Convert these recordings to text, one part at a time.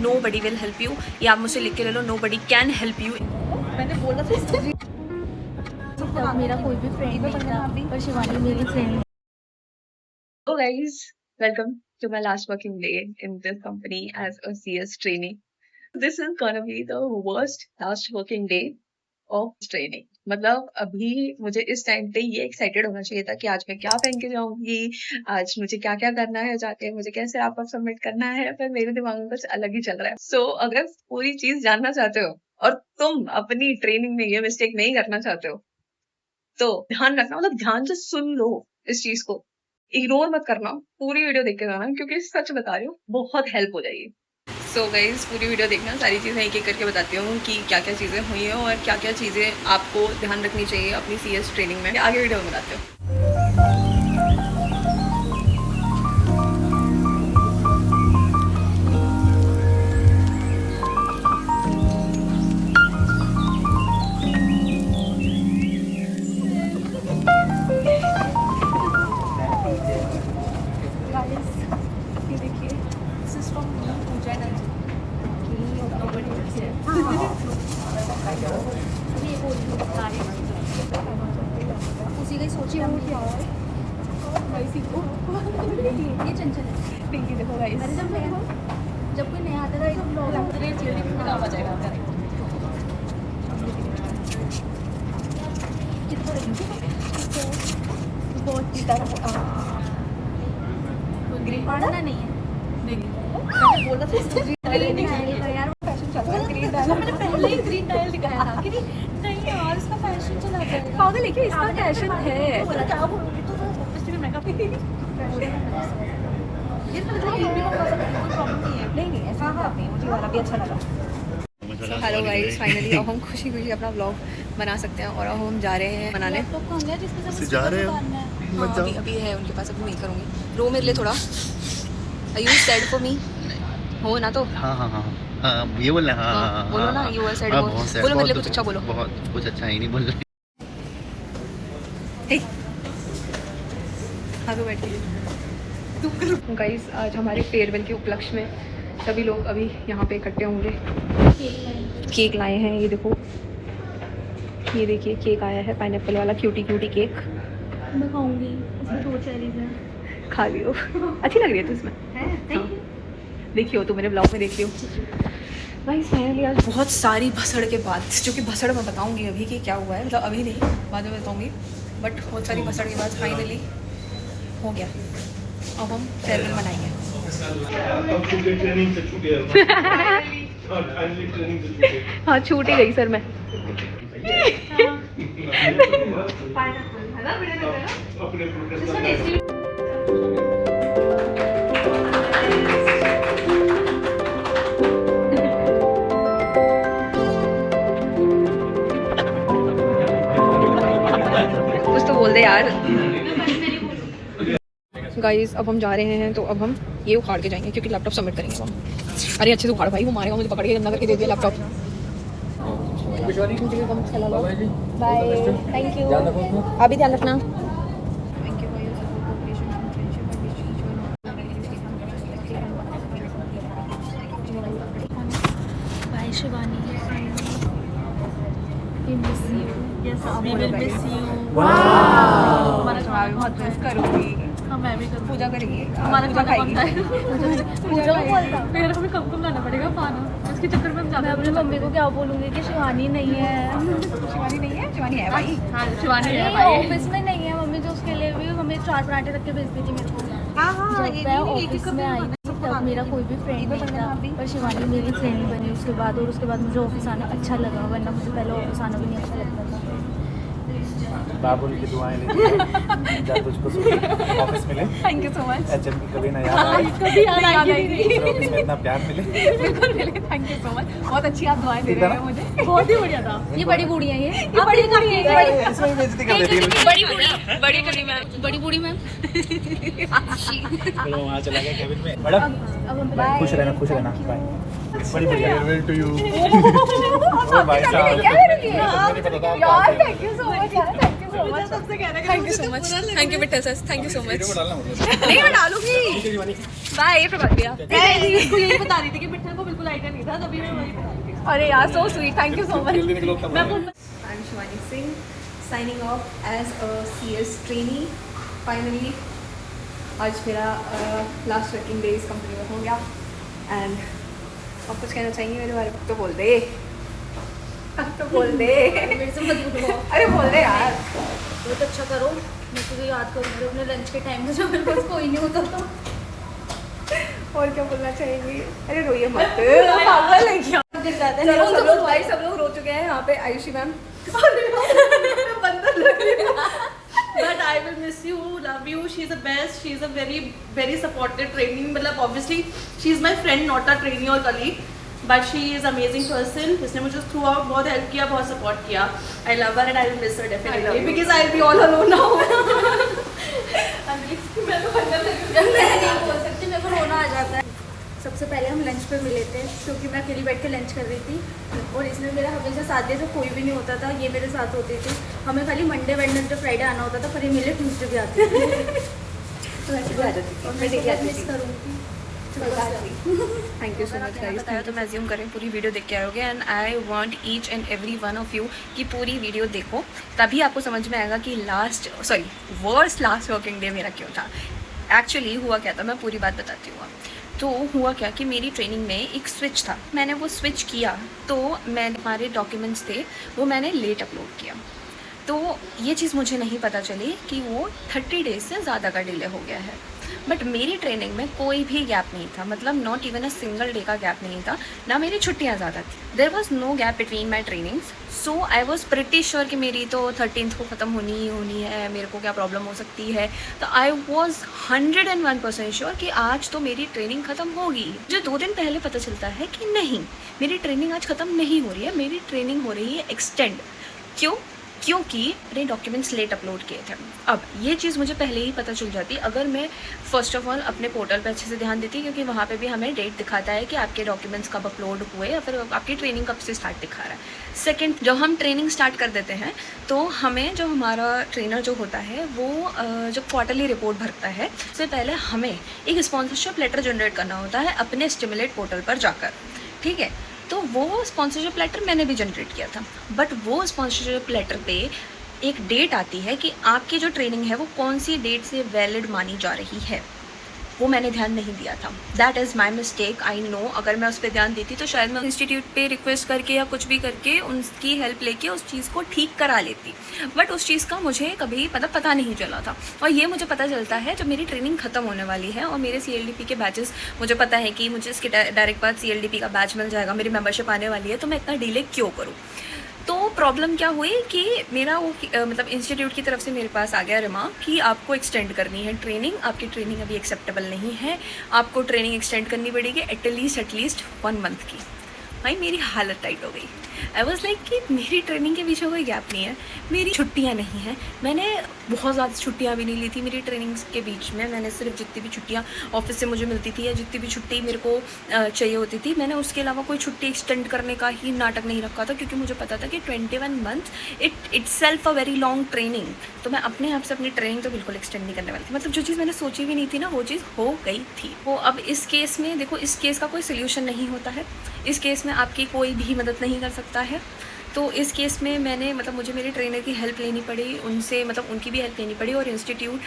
Nobody will help you. ये आप मुझसे लिख के ले लो, nobody can help you. मैंने बोला था मेरा कोई भी फ्रेंड नहीं था, पर शिवानी मेरी friend. So guys, welcome to my last working day in this company as a CS trainee. This is gonna be the worst last working day of training. मतलब अभी मुझे इस टाइम पे ये एक्साइटेड होना चाहिए था कि आज मैं क्या पहन के जाऊंगी, आज मुझे क्या क्या करना है, जाके मुझे कैसे रैप अप सबमिट करना है, पर मेरे दिमाग में कुछ अलग ही चल रहा है। So अगर पूरी चीज जानना चाहते हो और तुम अपनी ट्रेनिंग में ये मिस्टेक नहीं करना चाहते हो तो ध्यान रखना, मतलब ध्यान से सुन लो इस चीज को, इग्नोर मत करना, पूरी वीडियो देख के जाना क्योंकि सच बता रही हूँ बहुत हेल्प हो जाएगी। सो गाइज पूरी वीडियो देखना, सारी चीज़ें एक एक करके बताती हूँ कि क्या क्या चीज़ें हुई हैं और क्या क्या चीज़ें आपको ध्यान रखनी चाहिए अपनी CS ट्रेनिंग में। आगे वीडियो में बताती हूँ। उसी का ही सोची हम क्या ये चंचल है। पिंकी देखो गाइस, अरे जब कोई नया आता था तो ब्लॉग लगता है, जल्दी में काम आ जाएगा। बहुत की तरह ग्रीन पढ़ना नहीं है। मैंने बोला था ग्रीन डायल का यार फैशन चल रहा है, ग्रीन डायल मैंने पहले ही ग्रीन डायल दिखाया था कि नहीं यार इसका फैशन चला जाएगा। पागल है क्या, इसका फैशन है। बोला क्या बोलूंगी तो फेस्टिवल मेकअप ये तो मतलब यूपी में कर सकती हूँ, प्रॉब्लम नहीं है। नहीं ऐसा नहीं, मुझे वाला भी अच्छा लगा। हेलो गाइस, फाइनली अब हम खुशी खुशी अपना व्लॉग बना सकते हैं और अब हम जा रहे हैं बनाने। लैपटॉप कहाँ गया जिसके साथ जा रहे हो? हाँ, अभी है उनके पास, अभी नहीं करूँगी। रो मेरे लिए थोड़ा। Are you sad for me? हो ना तो हाँ ये बोलना। हाँ बोलो ना, you are sad। बहुत sad, बोलो मेरे लिए बहुत कुछ अच्छा बोलो। बहुत कुछ अच्छा ही नहीं बोल रहे। आगे बैठ के गाइस, आज हमारे फेयरवेल के उपलक्ष्य में सभी लोग अभी यहाँ पे इकट्ठे होंगे। केक लाए हैं, ये देखो, ये देखिए केक आया है, पाइनएप्पल वाला क्यूटी क्यूटी केक। मैं खाऊंगी, इसमें 2 चेरीज हैं। खा लियो, अच्छी लग रही है तो इसमें। हाँ। देखियो तो मेरे ब्लॉग में देख लियो। गाइस फाइनली आज बहुत सारी भसड़ के बाद, जो कि भसड़ मैं बताऊंगी अभी कि क्या हुआ है, मतलब अभी नहीं बाद में बताऊंगी, बट बहुत सारी भसड़ के बाद फाइनली हो गया। अब हम फेयरवेल मनाएंगे। हाँ छूट ही गई सर मैं। कुछ तो बोल दे यार। गाइस अब हम जा रहे हैं, तो अब हम ये उखाड़ के जाएंगे क्योंकि लैपटॉप सबमिट करेंगे हम। अरे अच्छे से उखाड़ भाई, वो मारेगा मुझे पकड़ के, गंदा करके दे दिया लैपटॉप। बाय, थैंक यू, आप भी ध्यान रखना। Bye Shivani, we miss you. Yes, we will miss you. वाह, मैं भी बहुत मिस करूंगी। हाँ मैं भी करूँ। पूजा करेंगी, हमारा पूजा खाना खाएगी। बनता है। पूजा को बोलता फिर हमें कब लाना पड़ेगा खाना, इसके चक्कर में हम मैं अपनी मम्मी को क्या बोलूँगी कि शिवानी नहीं है। शिवानी नहीं है, शिवानी है भाई। हाँ शिवानी है भाई। ऑफिस में नहीं है मम्मी, तो उसके लिए भी हमें 4 पराठे रख के भेजती थी मेरे को। जब मैं ऑफिस में आई तब मेरा कोई भी फ्रेंड नहीं था, पर शिवानी मेरी फ्रेंड बनी उसके बाद, और उसके बाद मुझे ऑफिस आना अच्छा लगा, वरना मुझे पहले ऑफिस आना भी नहीं अच्छा लगता था। बाबुल की दुआएं लेके जा तुझको सुखी ऑफिस मिले। Thank you so much. HM की कभी ना याद आए, कभी याद आएगी। दूसरे ऑफिस में इतना प्यार मिले। बिल्कुल मिले, थैंक यू सो मच। बहुत अच्छी आप दुआएं दे रहे हो मुझे। बहुत ही बढ़िया था। ये बड़ी बूढ़ी है, ये बड़ी बूढ़ी है। इसमें भी बेइज्जती कर देती है। बड़ी बूढ़ी, बड़ी करी मैम, बड़ी बूढ़ी मैम। चलो वहाँ चला गया केबिन में। मैडम बाय, खुश रहना, खुश रहना, बाय। बड़ी बढ़िया। Farewell to you. ओ भाई साहब, यार थैंक यू सो मच यार, thank you so much, thank you so much, thank you Mittha sir, thank you so much. नहीं मैं डालूंगी, बाय। फिर बात किया इसको यही बता रही थी कि मिट्ठा को बिल्कुल आइडिया नहीं था, तभी मैं वही बता रही थी। अरे यार so sweet, thank you so much. मैं phone I am Shivani Singh, signing off as a CS trainee. Finally आज मेरा लास्ट वर्किंग डे इस कंपनी में हो गया। एंड आप कुछ कहना चाहेंगे मेरे बारे में? तो बोल दे, अब तो बोल दे। मेरे से मत बोलो। अरे बोल दे यार। बहुत अच्छा करो, मैं तुझे याद करूँगी अपने लंच के टाइम में जब मेरे पास कोई नहीं होता था। और क्या बोलना चाहेंगी? अरे रोइए मत, पागल है क्या? गिर जाते हैं। चलो सब लोग भाई, सब लोग रो चुके हैं यहाँ पे। आयुषी मैम बंदर लग रही है। But I will miss you, love you. She's the best. She's a very, very supportive trainee. मतलब obviously she's my friend, not a trainee or colleague. But she is amazing person. इसने मुझे throughout बहुत help किया, बहुत support किया. I love her and I will miss her definitely because I'll be all alone now. मैं तो बंदर लग रही हूँ। मैं नहीं बोल सकती, मेरे को रोना आ जाता है। सबसे पहले हम लंच पे मिले थे क्योंकि मैं अकेली बैठ के लंच कर रही थी और इसने मेरा हमेशा साथ दिया। जब कोई भी नहीं होता था ये मेरे साथ होती थी। हमें खाली मंडे वेडनेसडे फ्राइडे आना होता था, पर ये मेरे ट्यूसडे भी आती थी। तो ऐसे भी आ जाती थी और मैं बहुत मिस करूँगी। Thank you so much guys. बताया तो मैं अज्यूम करें पूरी वीडियो देख के आए होगे and I want each and every one of you कि पूरी वीडियो देखो, तभी आपको समझ में आएगा कि वर्स्ट लास्ट वर्किंग डे मेरा क्यों था। एक्चुअली हुआ क्या था, मैं पूरी बात बताती हूँ। तो हुआ क्या कि मेरी ट्रेनिंग में एक स्विच था, मैंने वो स्विच किया तो मैंने हमारे डॉक्यूमेंट्स थे वो मैंने लेट अपलोड किया। तो ये चीज़ मुझे नहीं पता चली कि वो 30 डेज से ज़्यादा का डिले हो गया है। बट मेरी ट्रेनिंग में कोई भी गैप नहीं था, मतलब not even a single day का गैप नहीं था, ना मेरी छुट्टियां ज़्यादा थी। There was no gap between my trainings. So I was pretty sure कि मेरी तो 13th को ख़त्म होनी ही होनी है, मेरे को क्या प्रॉब्लम हो सकती है। तो आई वॉज 101% श्योर कि आज तो मेरी ट्रेनिंग ख़त्म होगी। जो 2 दिन पहले पता चलता है कि नहीं, मेरी ट्रेनिंग आज ख़त्म नहीं हो रही है, मेरी ट्रेनिंग हो रही है एक्सटेंड। क्योंकि अपने डॉक्यूमेंट्स लेट अपलोड किए थे। अब ये चीज़ मुझे पहले ही पता चल जाती अगर मैं फ़र्स्ट ऑफ ऑल अपने पोर्टल पे अच्छे से ध्यान देती, क्योंकि वहाँ पे भी हमें डेट दिखाता है कि आपके डॉक्यूमेंट्स कब अपलोड हुए या फिर आपकी ट्रेनिंग कब से स्टार्ट दिखा रहा है। सेकंड, जब हम ट्रेनिंग स्टार्ट कर देते हैं तो हमें जो हमारा ट्रेनर जो होता है वो जब क्वार्टरली रिपोर्ट भरता है उससे पहले हमें एक स्पॉन्सरशिप लेटर जनरेट करना होता है अपने स्टिमुलेट पोर्टल पर जाकर, ठीक है। तो वो स्पॉन्सरशिप लेटर मैंने भी जनरेट किया था, बट वो स्पॉन्सरशिप लेटर पे एक डेट आती है कि आपकी जो ट्रेनिंग है वो कौन सी डेट से वैलिड मानी जा रही है, वो मैंने ध्यान नहीं दिया था। That is my mistake, I know. अगर मैं उस पर ध्यान देती तो शायद मैं इंस्टीट्यूट पे रिक्वेस्ट करके या कुछ भी करके उनकी हेल्प लेके उस चीज़ को ठीक करा लेती, बट उस चीज़ का मुझे कभी पता नहीं चला था। और ये मुझे पता चलता है जब मेरी ट्रेनिंग ख़त्म होने वाली है और मेरे CLDP के बैचेस, मुझे पता है कि मुझे इसके डायरेक्ट बाद CLDP का बैच मिल जाएगा, मेरी मेंबरशिप आने वाली है, तो मैं इतना डिले क्यों करूँ। तो प्रॉब्लम क्या हुई कि मेरा वो मतलब इंस्टीट्यूट की तरफ से मेरे पास आ गया रिमार्क कि आपको एक्सटेंड करनी है ट्रेनिंग, आपकी ट्रेनिंग अभी एक्सेप्टेबल नहीं है, आपको ट्रेनिंग एक्सटेंड करनी पड़ेगी एटलीस्ट 1 मंथ की। भाई मेरी हालत टाइट हो गई। आई वॉज लाइक कि मेरी ट्रेनिंग के पीछे कोई गैप नहीं है, मेरी छुट्टियाँ नहीं हैं, मैंने बहुत ज़्यादा छुट्टियाँ भी नहीं ली थी मेरी ट्रेनिंग्स के बीच में। मैंने सिर्फ जितनी भी छुट्टियाँ ऑफिस से मुझे मिलती थी या जितनी भी छुट्टी मेरे को चाहिए होती थी, मैंने उसके अलावा कोई छुट्टी एक्सटेंड करने का ही नाटक नहीं रखा था, क्योंकि मुझे पता था कि 21 month itself a very long training. तो मैं अपने आप से अपनी ट्रेनिंग तो बिल्कुल एक्सटेंड नहीं करने वाली थी। मतलब जो चीज़ मैंने सोची भी नहीं थी ना वो चीज़ हो गई थी। वो अब इस केस में देखो, इस केस का कोई सोल्यूशन नहीं होता है, इस केस में आपकी कोई भी मदद नहीं कर सकता है। तो इस केस में मैंने मतलब मुझे मेरे ट्रेनर की हेल्प लेनी पड़ी, उनसे मतलब उनकी भी हेल्प लेनी पड़ी, और institute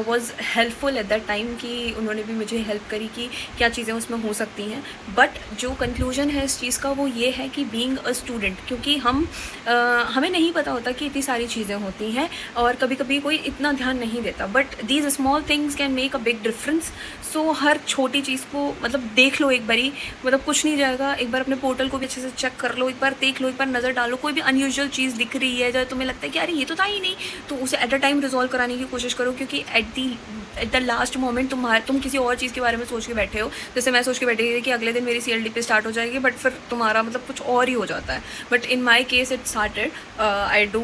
was helpful at that time कि उन्होंने भी मुझे हेल्प करी कि क्या चीज़ें उसमें हो सकती हैं। बट जो कंक्लूजन है इस चीज़ का वो ये है कि बीइंग अ स्टूडेंट, क्योंकि हमें नहीं पता होता कि इतनी सारी चीज़ें होती हैं और कभी कभी कोई इतना ध्यान नहीं देता, but these small things can make a big difference. So हर छोटी चीज़ को मतलब देख लो एक बारी, मतलब कुछ नहीं जाएगा, एक बार अपने पोर्टल को भी अच्छे से चेक कर लो, एक बार देख लो, एक बार नज़र डालो, कोई भी अनयूजुअल चीज़ दिख रही है जब तुम्हें लगता है कि अरे ये तो था ही नहीं, तो उसे एट अ टाइम रिजॉल्व कराने की कोशिश करो, क्योंकि at the eight the last moment तुम किसी और चीज़ के बारे में सोच के बैठे हो। जैसे मैं सोच के बैठी थी कि अगले दिन मेरी CLDP स्टार्ट हो जाएगी, बट फिर तुम्हारा मतलब कुछ और ही हो जाता है। But in my case it started, I do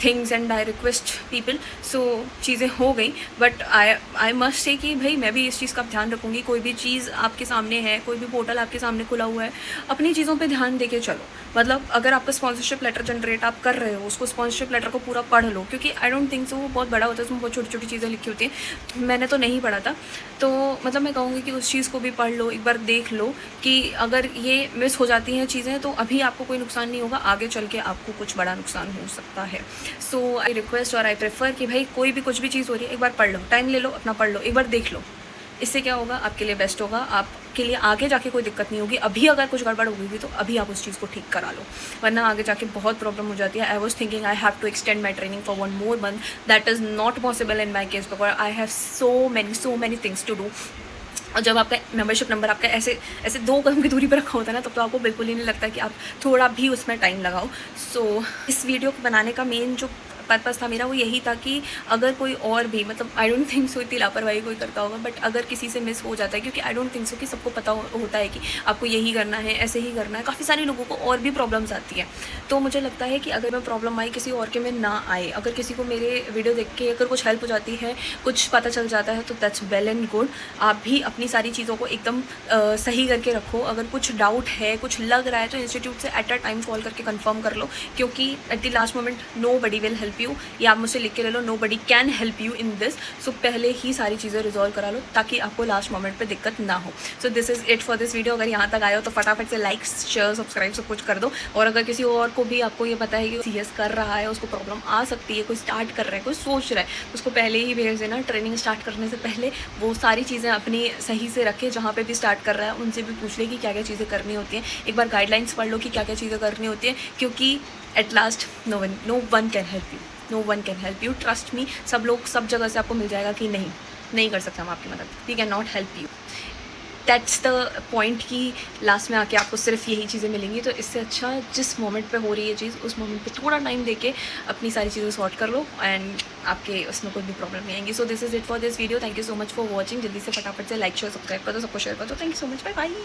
things and I request people, so चीज़ें हो गई। बट आई मस्ट से कि भाई मैं भी इस चीज़ का ध्यान रखूँगी। कोई भी चीज़ आपके सामने है, कोई भी पोर्टल आपके सामने खुला हुआ है, अपनी चीज़ों पे ध्यान देके चलो। मतलब अगर आपका स्पॉन्सरशिप लेटर जनरेट आप कर रहे हो, उसको स्पॉन्सरशिप लेटर को पूरा पढ़ लो, क्योंकि आई डोंट थिंक सो वो बहुत बड़ा होता है, उसमें बहुत छोटी छोटी चीज़ें लिखी होती हैं। मैंने तो नहीं पढ़ा था, तो मतलब मैं कहूँगी कि उस चीज़ को भी पढ़ लो, एक बार देख लो कि अगर ये मिस हो जाती हैं चीज़ें तो अभी आपको कोई नुकसान नहीं होगा, आगे चल के आपको कुछ बड़ा नुकसान हो सकता है। सो आई रिक्वेस्ट और आई प्रेफर कि भाई कोई भी कुछ भी चीज़ हो रही है, एक बार पढ़ लो, टाइम ले लो, अपना पढ़ लो, एक बार देख लो। इससे क्या होगा, आपके लिए बेस्ट होगा, आपके लिए आगे जाके कोई दिक्कत नहीं होगी। अभी अगर कुछ गड़बड़ हो गई तो अभी आप उस चीज़ को ठीक करा लो, वरना आगे जाके बहुत प्रॉब्लम हो जाती है। I was thinking I have to extend my training for 1 more month, that is not possible in my case, because I have so many things to do. और जब आपका मेंबरशिप नंबर आपका ऐसे 2 कदम की दूरी पर रखा होता है ना, तब तो आपको बिल्कुल ही नहीं लगता कि आप थोड़ा भी उसमें टाइम लगाओ। सो इस वीडियो को बनाने का मेन जो पर्पज़ था मेरा वो यही था कि अगर कोई और भी, मतलब आई डोंट थिंक सो इतनी लापरवाही कोई करता होगा, बट अगर किसी से मिस हो जाता है, क्योंकि आई डोंट थिंक सो कि सबको पता होता है कि आपको यही करना है, ऐसे ही करना है। काफ़ी सारे लोगों को और भी प्रॉब्लम्स आती है, तो मुझे लगता है कि अगर मैं प्रॉब्लम आई किसी और के में ना आए, अगर किसी को मेरे वीडियो देख के अगर कुछ हेल्प हो जाती है, कुछ पता चल जाता है, तो दैट्स वेल एंड गुड। आप भी अपनी सारी चीज़ों को एकदम सही करके रखो। अगर कुछ डाउट है, कुछ लग रहा है, तो इंस्टीट्यूट से एट अ टाइम कॉल करके कंफर्म कर लो, क्योंकि at the last moment nobody will help you. या आप मुझसे लिख के ले लो, nobody can help you in this. So पहले ही सारी चीज़ें रिजॉल्व करा लो, ताकि आपको लास्ट मोमेंट पे दिक्कत ना हो। So this is it for this video. अगर यहाँ तक आए हो तो फटाफट से लाइक, शेयर, सब्सक्राइब सब कुछ कर दो। और अगर किसी और को भी आपको ये पता है कि CS कर रहा है, उसको प्रॉब्लम आ सकती है, कोई स्टार्ट कर रहा है, कोई सोच रहा है, उसको पहले ही भेज देना। ट्रेनिंग स्टार्ट करने से पहले वो सारी चीज़ें अपनी सही से रखे। जहाँ पे भी स्टार्ट कर रहा है उनसे भी पूछ ले कि क्या क्या चीज़ें करनी होती हैं। एक बार गाइडलाइंस पढ़ लो कि क्या क्या चीज़ें करनी होती हैं, क्योंकि at last no one can help you, no one can help you, trust me. सब लोग सब जगह से आपको मिल जाएगा कि नहीं कर सकते हम आपकी मदद, we can not help you. That's the point कि लास्ट में आके आपको सिर्फ यही चीज़ें मिलेंगी। तो इससे अच्छा जिस मोमेंट पे हो रही है चीज़, उस मोमेंट पे थोड़ा टाइम देके अपनी सारी चीज़ें सॉर्ट कर लो, एंड आपके उसमें कोई भी प्रॉब्लम नहीं आएंगी। So this is it for this video. Thank you so much for watching. जल्दी से फटाफट से लाइक, शेयर, सब्सक्राइब कर दो, सबको शेयर कर दो। Thank you so much, bye bye.